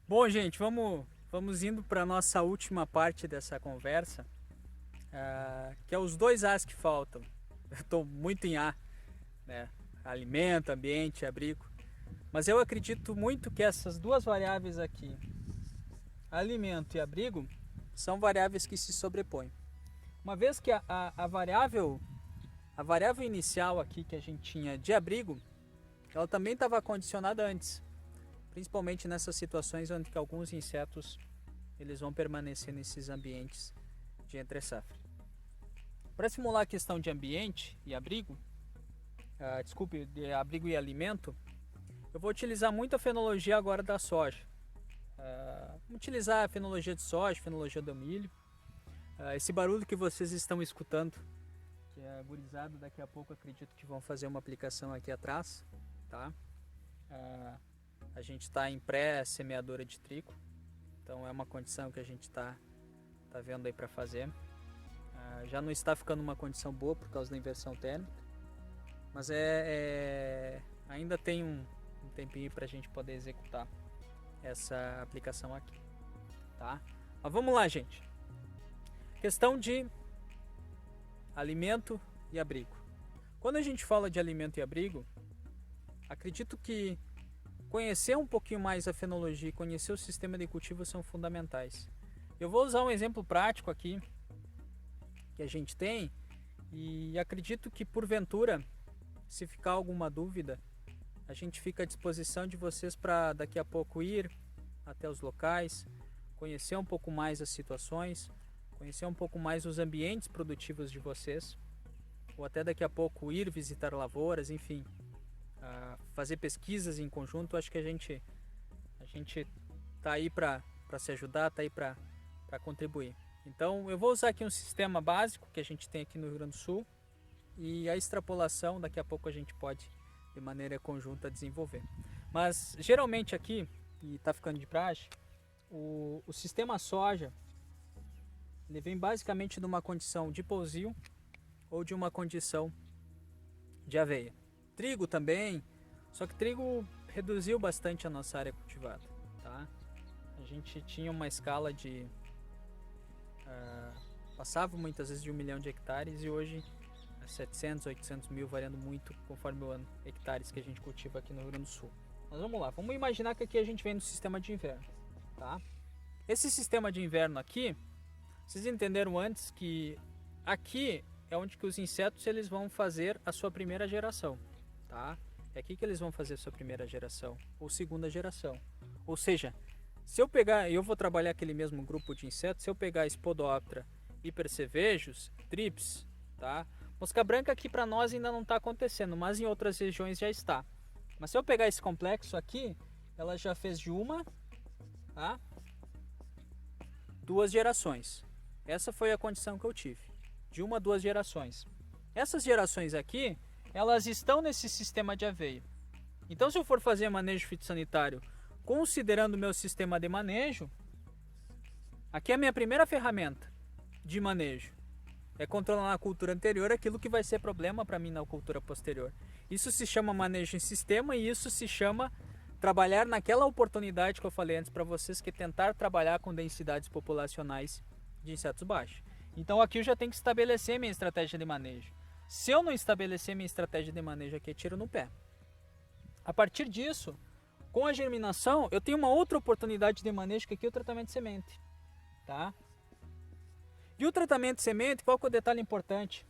Bom, gente, vamos indo para a nossa última parte dessa conversa, que é os dois As que faltam. Eu estou muito em A, né? Alimento, ambiente, abrigo. Mas eu acredito muito que essas duas variáveis aqui, alimento e abrigo, são variáveis que se sobrepõem. Uma vez que a variável inicial aqui que a gente tinha de abrigo, ela também estava condicionada antes, principalmente nessas situações onde que alguns insetos eles vão permanecer nesses ambientes de entre safra. Para simular a questão de ambiente e abrigo, de abrigo e alimento, eu vou utilizar muito a fenologia agora da soja. Vamos utilizar a fenologia de soja, a fenologia do milho. Esse barulho que vocês estão escutando, que é gurizado, daqui a pouco acredito que vão fazer uma aplicação aqui atrás, tá? A gente está em pré-semeadora de trigo, então é uma condição que a gente está vendo aí para fazer. Já não está ficando uma condição boa por causa da inversão térmica, mas ainda tem um tempinho para a gente poder executar essa aplicação aqui, tá? Mas vamos lá, gente. Questão de alimento e abrigo. Quando a gente fala de alimento e abrigo, acredito que conhecer um pouquinho mais a fenologia e conhecer o sistema de cultivo são fundamentais. Eu vou usar um exemplo prático aqui que a gente tem e acredito que porventura, se ficar alguma dúvida, a gente fica à disposição de vocês para daqui a pouco ir até os locais, conhecer um pouco mais as situações, conhecer um pouco mais os ambientes produtivos de vocês, ou até daqui a pouco ir visitar lavouras, enfim, fazer pesquisas em conjunto. Acho que a gente tá aí para se ajudar, tá aí para contribuir. Então eu vou usar aqui um sistema básico que a gente tem aqui no Rio Grande do Sul e a extrapolação daqui a pouco a gente pode de maneira conjunta desenvolver. Mas geralmente aqui, e está ficando de praxe, o sistema soja ele vem basicamente de uma condição de pousio ou de uma condição de aveia. Trigo também, só que trigo reduziu bastante a nossa área cultivada, tá? A gente tinha uma escala de passava muitas vezes de 1 milhão de hectares e hoje 700, 800 mil, variando muito conforme o ano, hectares que a gente cultiva aqui no Rio Grande do Sul. Mas vamos lá, vamos imaginar que aqui a gente vem no sistema de inverno, tá? Esse sistema de inverno aqui, vocês entenderam antes que aqui é onde que os insetos eles vão fazer a sua primeira geração, tá? É aqui que eles vão fazer a sua primeira geração ou segunda geração. Ou seja, se eu pegar, eu vou trabalhar aquele mesmo grupo de insetos, se eu pegar Spodoptera, Hipercevejos, Trips, tá? Mosca branca aqui para nós ainda não está acontecendo, mas em outras regiões já está. Mas se eu pegar esse complexo aqui, ela já fez de uma a 2 gerações. Essa foi a condição que eu tive, de 1 a 2 gerações. Essas gerações aqui, elas estão nesse sistema de aveia. Então se eu for fazer manejo fitossanitário considerando o meu sistema de manejo, aqui é a minha primeira ferramenta de manejo. É controlar na cultura anterior aquilo que vai ser problema para mim na cultura posterior. Isso se chama manejo em sistema e isso se chama trabalhar naquela oportunidade que eu falei antes para vocês, que é tentar trabalhar com densidades populacionais de insetos baixos. Então aqui eu já tenho que estabelecer minha estratégia de manejo. Se eu não estabelecer minha estratégia de manejo aqui, eu tiro no pé. A partir disso, com a germinação, eu tenho uma outra oportunidade de manejo que aqui é o tratamento de semente, tá? E o tratamento de semente, qual que é o detalhe importante?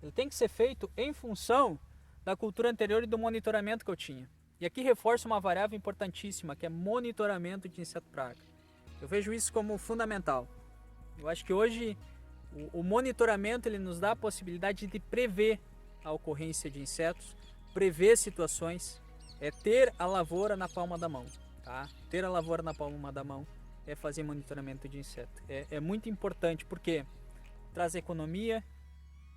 Ele tem que ser feito em função da cultura anterior e do monitoramento que eu tinha. E aqui reforço uma variável importantíssima, que é monitoramento de inseto praga. Eu vejo isso como fundamental. Eu acho que hoje o monitoramento ele nos dá a possibilidade de prever a ocorrência de insetos, prever situações, ter a lavoura na palma da mão, tá? Ter a lavoura na palma da mão é fazer monitoramento de inseto. É muito importante porque traz economia,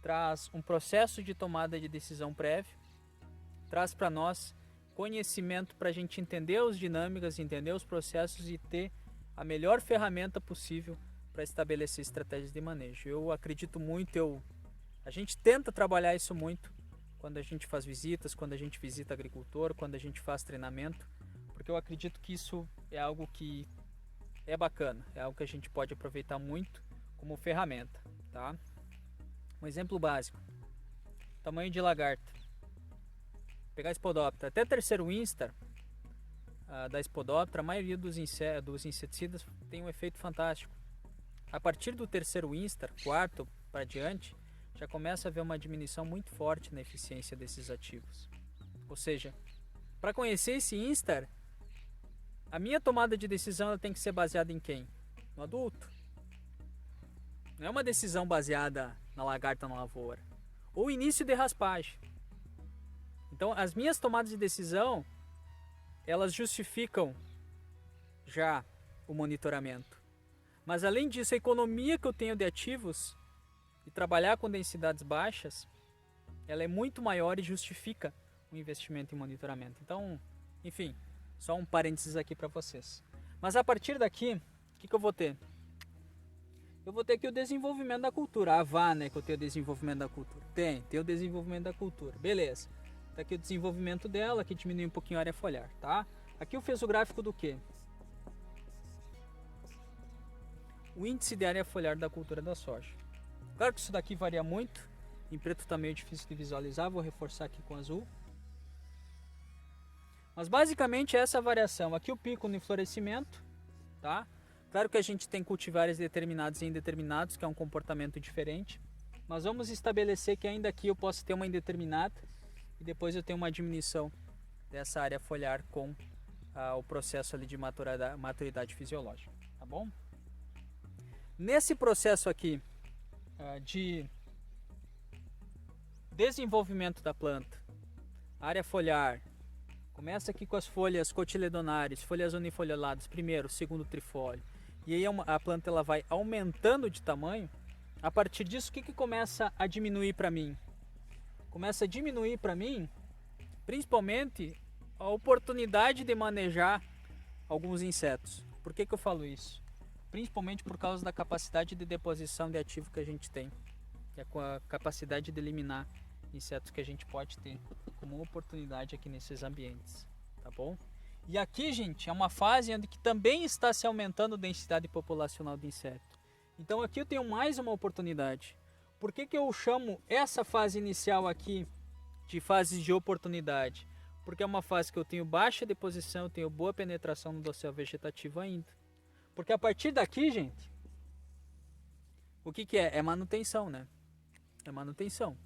traz um processo de tomada de decisão prévio, traz para nós conhecimento para a gente entender as dinâmicas, entender os processos e ter a melhor ferramenta possível para estabelecer estratégias de manejo. Eu acredito muito, a gente tenta trabalhar isso muito quando a gente faz visitas, quando a gente visita agricultor, quando a gente faz treinamento, porque eu acredito que isso é algo que é bacana, é algo que a gente pode aproveitar muito como ferramenta, tá? Um exemplo básico, tamanho de lagarta. Pegar a Spodoptera, até terceiro instar da Spodoptera, a maioria dos inseticidas tem um efeito fantástico. A partir do terceiro instar, quarto para diante, já começa a haver uma diminuição muito forte na eficiência desses ativos. Ou seja, para conhecer esse instar, a minha tomada de decisão ela tem que ser baseada em quem? No adulto. Não é uma decisão baseada na lagarta na lavoura. Ou início de raspagem. Então, as minhas tomadas de decisão, elas justificam já o monitoramento. Mas além disso, a economia que eu tenho de ativos e trabalhar com densidades baixas, ela é muito maior e justifica o investimento em monitoramento. Então, enfim, só um parênteses aqui para vocês. Mas a partir daqui, o que eu vou ter? Eu vou ter aqui o desenvolvimento da cultura. A VA, né, que eu tenho o desenvolvimento da cultura. Tem o desenvolvimento da cultura. Beleza. Tá aqui o desenvolvimento dela, que diminui um pouquinho a área foliar, tá? Aqui eu fiz o gráfico do quê? O índice de área foliar da cultura da soja. Claro que isso daqui varia muito. Em preto está meio difícil de visualizar, vou reforçar aqui com azul. Mas basicamente é essa variação. Aqui o pico no florescimento, tá? Claro que a gente tem cultivares determinados e indeterminados, que é um comportamento diferente. Mas vamos estabelecer que ainda aqui eu posso ter uma indeterminada e depois eu tenho uma diminuição dessa área foliar com o processo ali de maturidade fisiológica, tá bom? Nesse processo aqui de desenvolvimento da planta, área foliar, começa aqui com as folhas cotiledonares, folhas unifolioladas, primeiro, segundo trifólio, e aí a planta ela vai aumentando de tamanho. A partir disso, o que começa a diminuir para mim? Começa a diminuir para mim, principalmente, a oportunidade de manejar alguns insetos. Por que eu falo isso? Principalmente por causa da capacidade de deposição de ativo que a gente tem, que é com a capacidade de eliminar insetos que a gente pode ter como oportunidade aqui nesses ambientes, tá bom? E aqui, gente, é uma fase onde que também está se aumentando a densidade populacional de inseto. Então aqui eu tenho mais uma oportunidade. Por que eu chamo essa fase inicial aqui de fase de oportunidade? Porque é uma fase que eu tenho baixa deposição, eu tenho boa penetração no dossel vegetativo ainda. Porque a partir daqui, gente, o que é? É manutenção, né? É manutenção.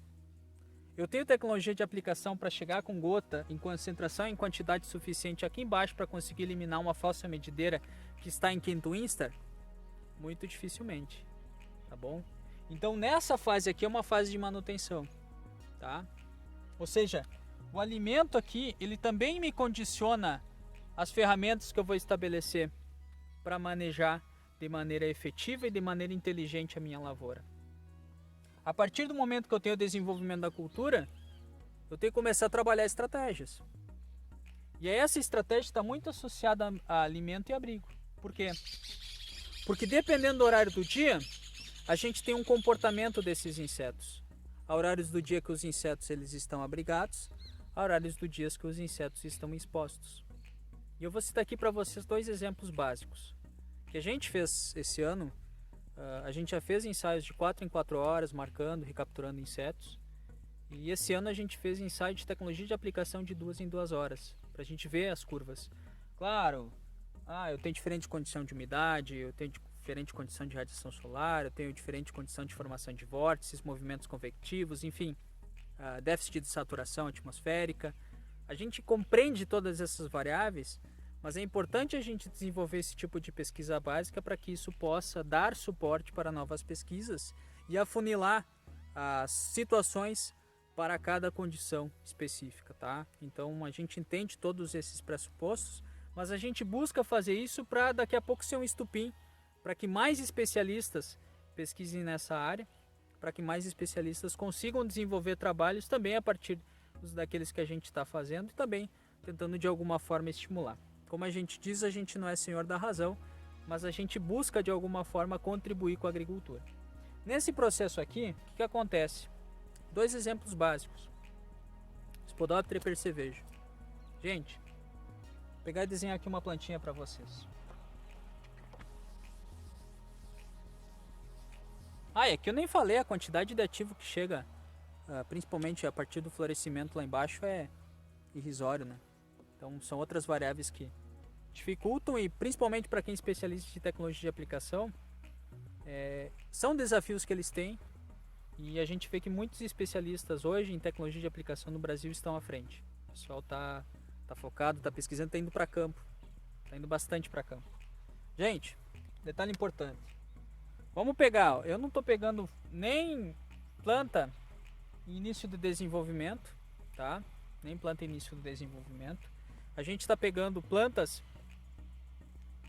Eu tenho tecnologia de aplicação para chegar com gota em concentração em quantidade suficiente aqui embaixo para conseguir eliminar uma falsa medideira que está em quinto instar? Muito dificilmente, tá bom? Então nessa fase aqui é uma fase de manutenção, tá? Ou seja, o alimento aqui, ele também me condiciona as ferramentas que eu vou estabelecer para manejar de maneira efetiva e de maneira inteligente a minha lavoura. A partir do momento que eu tenho o desenvolvimento da cultura, eu tenho que começar a trabalhar estratégias. E essa estratégia está muito associada a alimento e abrigo. Por quê? Porque dependendo do horário do dia, a gente tem um comportamento desses insetos. Há horários do dia que os insetos eles estão abrigados, há horários do dia que os insetos estão expostos. E eu vou citar aqui para vocês dois exemplos básicos. Que a gente fez esse ano, a gente já fez ensaios de 4 em 4 horas, marcando, recapturando insetos. E esse ano a gente fez ensaio de tecnologia de aplicação de 2 em 2 horas, para a gente ver as curvas. Claro, eu tenho diferente condição de umidade, eu tenho diferente condição de radiação solar, eu tenho diferente condição de formação de vórtices, movimentos convectivos, enfim, déficit de saturação atmosférica. A gente compreende todas essas variáveis, mas é importante a gente desenvolver esse tipo de pesquisa básica para que isso possa dar suporte para novas pesquisas e afunilar as situações para cada condição específica, tá? Então a gente entende todos esses pressupostos, mas a gente busca fazer isso para daqui a pouco ser um estupim para que mais especialistas pesquisem nessa área, para que mais especialistas consigam desenvolver trabalhos também a partir daqueles que a gente está fazendo e também tentando de alguma forma estimular. Como a gente diz, a gente não é senhor da razão, mas a gente busca de alguma forma contribuir com a agricultura. Nesse processo aqui, o que acontece? Dois exemplos básicos. Spodoptera e percevejo. Gente, pegar e desenhar aqui uma plantinha para vocês. E aqui eu nem falei, a quantidade de ativo que chega, principalmente a partir do florescimento lá embaixo, é irrisório, né? Então são outras variáveis que dificultam, e principalmente para quem é especialista em tecnologia de aplicação, são desafios que eles têm, e a gente vê que muitos especialistas hoje em tecnologia de aplicação no Brasil estão à frente. O pessoal tá focado, tá pesquisando, tá indo para campo, tá indo bastante para campo. Gente, detalhe importante. Vamos pegar, eu não estou pegando nem planta em início de desenvolvimento, tá? Nem planta em início de desenvolvimento. A gente está pegando plantas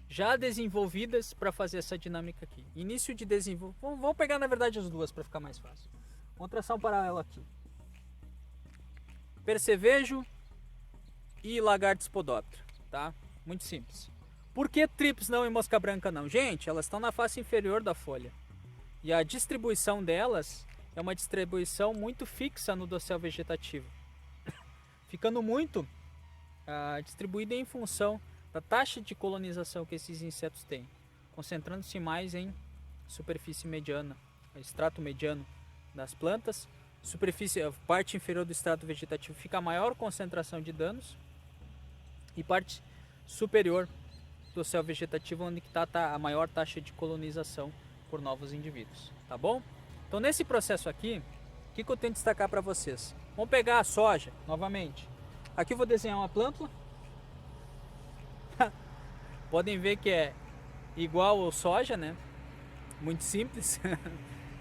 já desenvolvidas para fazer essa dinâmica aqui. Início de desenvolvimento. Vamos pegar na verdade as duas para ficar mais fácil. Vamos traçar um paralelo aqui. Percevejo e lagarto spodoptera, tá? Muito simples. Por que trips não e mosca branca não? Gente, elas estão na face inferior da folha. E a distribuição delas é uma distribuição muito fixa no dossel vegetativo. Ficando muito distribuída em função da taxa de colonização que esses insetos têm. Concentrando-se mais em superfície mediana, extrato mediano das plantas. A parte inferior do extrato vegetativo fica a maior concentração de danos. E parte superior do céu vegetativo, onde está a maior taxa de colonização por novos indivíduos, tá bom? Então nesse processo aqui, o que eu tenho que destacar para vocês? Vamos pegar a soja, novamente. Aqui eu vou desenhar uma plântula. Podem ver que é igual ao soja, né? Muito simples.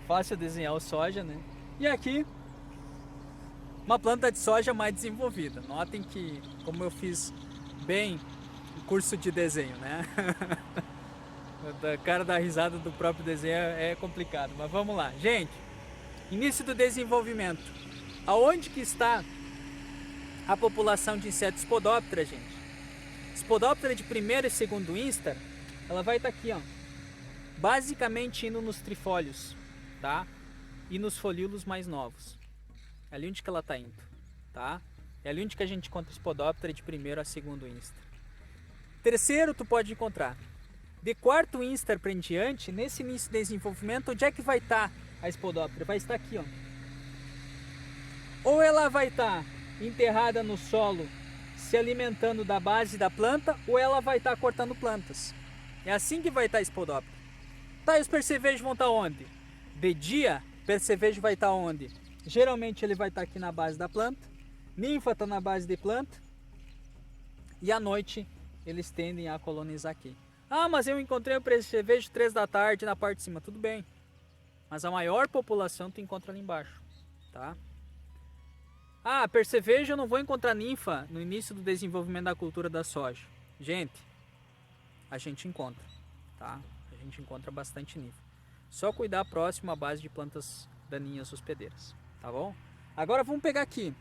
Fácil desenhar o soja, né? E aqui, uma planta de soja mais desenvolvida. Notem que, como eu fiz bem curso de desenho, né? O cara dá risada do próprio desenho é complicado, mas vamos lá. Gente, início do desenvolvimento. Aonde que está a população de insetos Spodoptera, gente? Spodoptera de primeiro e segundo instar, ela vai estar aqui, ó. Basicamente indo nos trifólios, tá? E nos folíolos mais novos. É ali onde que ela está indo, tá? É ali onde que a gente encontra Spodoptera de primeiro a segundo instar. Terceiro, tu pode encontrar. De quarto instar para em diante, nesse início de desenvolvimento, onde é que vai estar a Spodoptera? Vai estar aqui, ó. Ou ela vai estar enterrada no solo, se alimentando da base da planta, ou ela vai estar cortando plantas. É assim que vai estar a Spodoptera. Tá, e os percevejos vão estar onde? De dia, percevejo vai estar onde? Geralmente ele vai estar aqui na base da planta, ninfa está na base de planta, e à noite eles tendem a colonizar aqui. Mas eu encontrei o percevejo 3 da tarde na parte de cima. Tudo bem. Mas a maior população tu encontra ali embaixo, tá? Percevejo eu não vou encontrar ninfa no início do desenvolvimento da cultura da soja. Gente, a gente encontra, tá? A gente encontra bastante ninfa. Só cuidar próximo à base de plantas daninhas hospedeiras, tá bom? Agora vamos pegar aqui.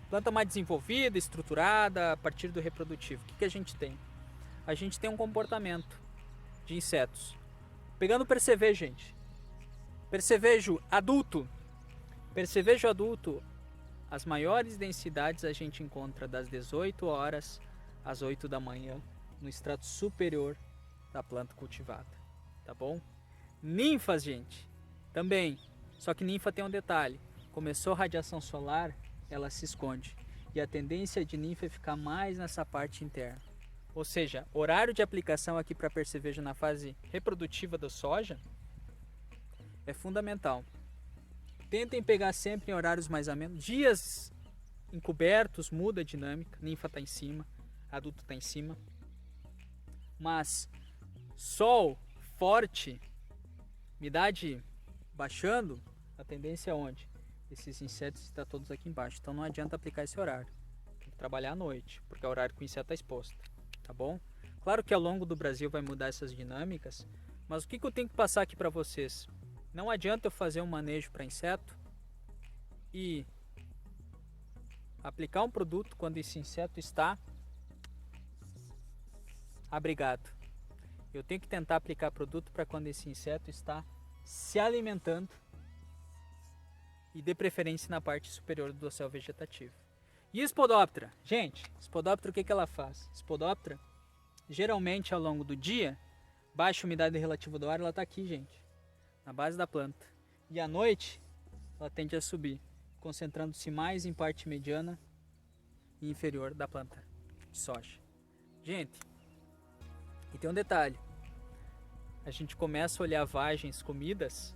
Planta mais desenvolvida, estruturada, a partir do reprodutivo. O que a gente tem? A gente tem um comportamento de insetos. Pegando o percevejo, gente. Percevejo adulto. Percevejo adulto, as maiores densidades a gente encontra das 18 horas às 8 da manhã no extrato superior da planta cultivada. Tá bom? Ninfas, gente. Também. Só que ninfa tem um detalhe. Começou a radiação solar, ela se esconde. E a tendência de ninfa é ficar mais nessa parte interna. Ou seja, horário de aplicação aqui para percevejo na fase reprodutiva da soja é fundamental. Tentem pegar sempre em horários mais amenos. Dias encobertos, muda a dinâmica. Ninfa está em cima, adulto está em cima. Mas sol forte, umidade baixando, a tendência é onde? Esses insetos estão todos aqui embaixo. Então não adianta aplicar esse horário. Tem que trabalhar à noite, porque é o horário que o inseto está exposto. Tá bom? Claro que ao longo do Brasil vai mudar essas dinâmicas, mas o que eu tenho que passar aqui para vocês? Não adianta eu fazer um manejo para inseto e aplicar um produto quando esse inseto está abrigado. Eu tenho que tentar aplicar produto para quando esse inseto está se alimentando e de preferência na parte superior do dossel vegetativo. E Spodoptera? Gente, Spodoptera o que ela faz? Spodoptera, geralmente ao longo do dia, baixa umidade relativa do ar, ela está aqui, gente, na base da planta. E à noite, ela tende a subir, concentrando-se mais em parte mediana e inferior da planta de soja. Gente, e tem um detalhe. A gente começa a olhar vagens comidas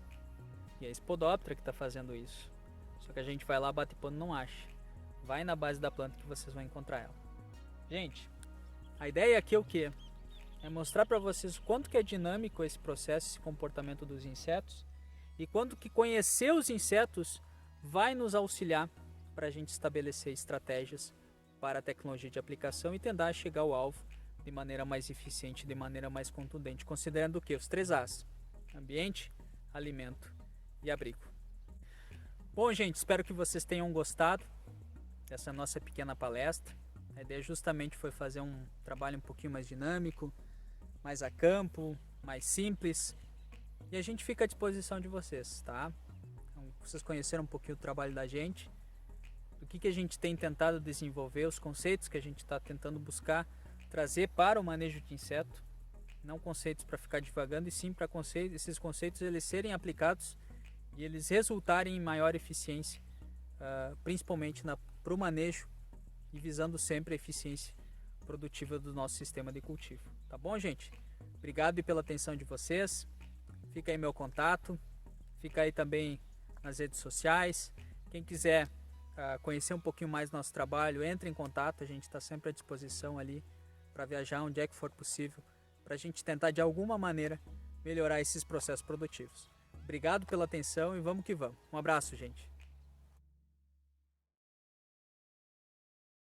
e é a Spodoptera que está fazendo isso. Só que a gente vai lá, bate pano, não acha. Vai na base da planta que vocês vão encontrar ela. Gente, a ideia aqui é o quê? É mostrar para vocês o quanto que é dinâmico esse processo, esse comportamento dos insetos e quanto que conhecer os insetos vai nos auxiliar para a gente estabelecer estratégias para a tecnologia de aplicação e tentar chegar ao alvo de maneira mais eficiente, de maneira mais contundente, considerando o que? Os 3 As: ambiente, alimento e abrigo. Bom, gente, espero que vocês tenham gostado dessa nossa pequena palestra. A ideia justamente foi fazer um trabalho um pouquinho mais dinâmico, mais a campo, mais simples. E a gente fica à disposição de vocês, tá? Então, vocês conheceram um pouquinho o trabalho da gente, do que a gente tem tentado desenvolver, os conceitos que a gente está tentando buscar trazer para o manejo de inseto. Não conceitos para ficar divagando, e sim para esses conceitos eles serem aplicados e eles resultarem em maior eficiência, principalmente para o manejo e visando sempre a eficiência produtiva do nosso sistema de cultivo. Tá bom, gente? Obrigado pela atenção de vocês. Fica aí meu contato, fica aí também nas redes sociais. Quem quiser conhecer um pouquinho mais do nosso trabalho, entre em contato. A gente está sempre à disposição ali para viajar onde é que for possível, para a gente tentar de alguma maneira melhorar esses processos produtivos. Obrigado pela atenção e vamos que vamos. Um abraço, gente.